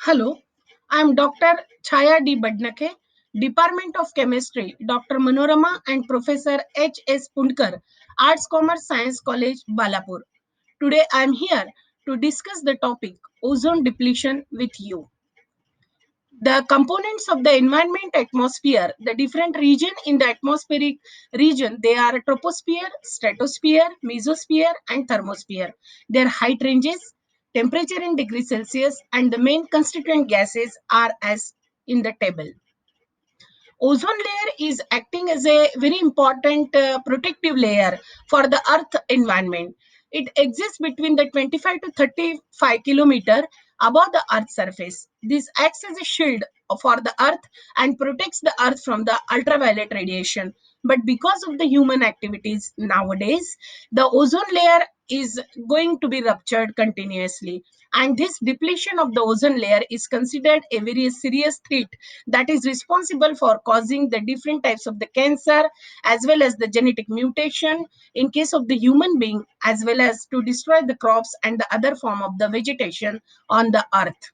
Hello, I am Dr. Chaya D. Badnake, Department of Chemistry, Dr. Manorama and Professor H. S. Punkar, Arts Commerce Science College, Balapur. Today I am here to discuss the topic ozone depletion with you. The components of the environment atmosphere, the different region in the atmospheric region, they are troposphere, stratosphere, mesosphere and thermosphere. Their height ranges, temperature in degrees Celsius and the main constituent gases are as in the table. Ozone layer is acting as a very important protective layer for the earth environment. It exists between the 25 to 35 kilometer above the earth's surface. This acts as a shield for the earth and protects the earth from the ultraviolet radiation. But because of the human activities nowadays, the ozone layer is going to be ruptured continuously, and this depletion of the ozone layer is considered a very serious threat that is responsible for causing the different types of the cancer as well as the genetic mutation in case of the human being, as well as to destroy the crops and the other form of the vegetation on the earth.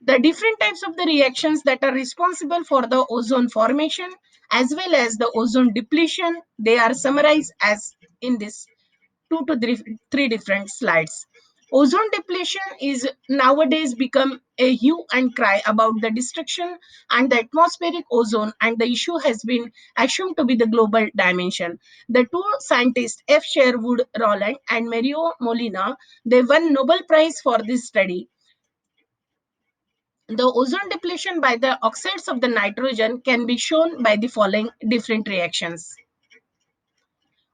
The different types of the reactions that are responsible for the ozone formation as well as the ozone depletion, they are summarized as in this three different slides. Ozone depletion is nowadays become a hue and cry about the destruction and the atmospheric ozone, and the issue has been assumed to be the global dimension. The two scientists F. Sherwood Rowland and Mario Molina, they won Nobel Prize for this study. The ozone depletion by the oxides of the nitrogen can be shown by the following different reactions.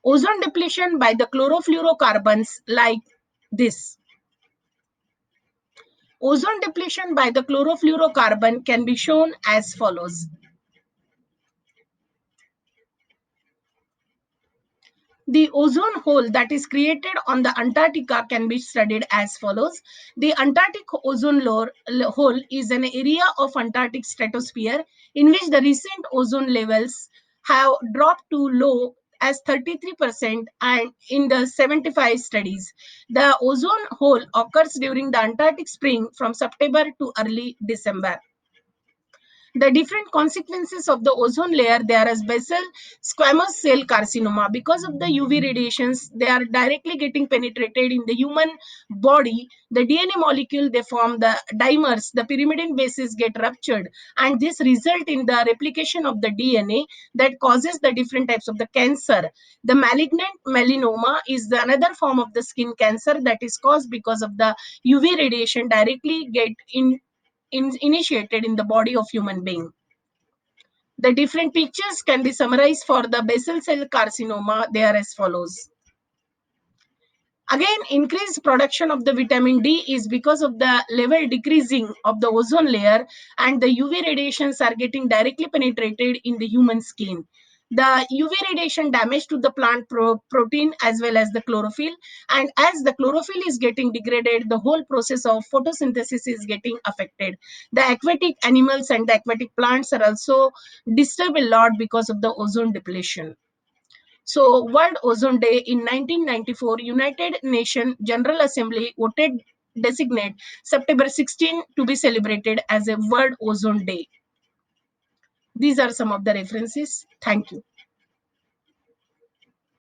Ozone depletion by the chlorofluorocarbons like this. Ozone depletion by the chlorofluorocarbon can be shown as follows. The ozone hole that is created on the Antarctica can be studied as follows. The Antarctic ozone hole is an area of Antarctic stratosphere in which the recent ozone levels have dropped to low as 33% and in the 75 studies. The ozone hole occurs during the Antarctic spring from September to early December. The different consequences of the ozone layer, they are as basal squamous cell carcinoma. Because of the UV radiations, they are directly getting penetrated in the human body. The DNA molecule, they form the dimers, the pyrimidine bases get ruptured, and this result in the replication of the DNA that causes the different types of the cancer. The malignant melanoma is the another form of the skin cancer that is caused because of the UV radiation directly get initiated in the body of human being. The different pictures can be summarized for the basal cell carcinoma. They are as follows. Again, increased production of the vitamin D is because of the level decreasing of the ozone layer, and the UV radiations are getting directly penetrated in the human skin. The UV radiation damage to the plant protein as well as the chlorophyll, and as the chlorophyll is getting degraded, the whole process of photosynthesis is getting affected. The aquatic animals and the aquatic plants are also disturbed a lot because of the ozone depletion. So, World Ozone Day in 1994, United Nations General Assembly voted designate September 16 to be celebrated as a World Ozone Day. These are some of the references. Thank you.